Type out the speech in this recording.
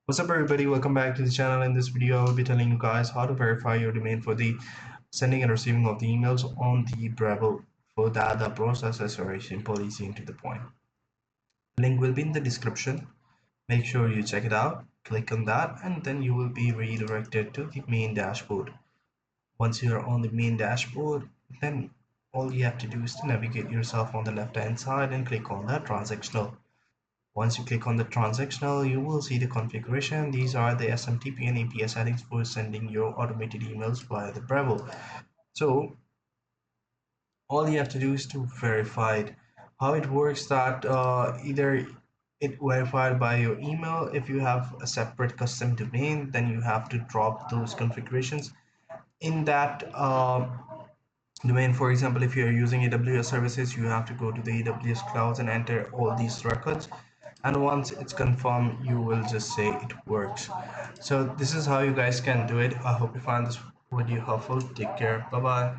What's up everybody, welcome back to the channel. In this video I will be telling you guys how to verify your domain for the sending and receiving of the emails on the Brevo. For that the process is very simple, easy and to the point. Link will be in the description. Make sure you check it out, click on that, and then you will be redirected to the main dashboard. Once you're on the main dashboard, then all you have to do is to navigate yourself on the left hand side and click on the transactional. Once you click on the transactional, you will see the configuration. These are the SMTP and API settings for sending your automated emails via the Brevo. So all you have to do is to verify it. How it works that either it verified by your email. If you have a separate custom domain, then you have to drop those configurations in that domain. For example, if you're using AWS services, you have to go to the AWS clouds and enter all these records, and once it's confirmed you will just say it works. So this is how you guys can do it. I hope you find this video helpful. Take care. Bye bye.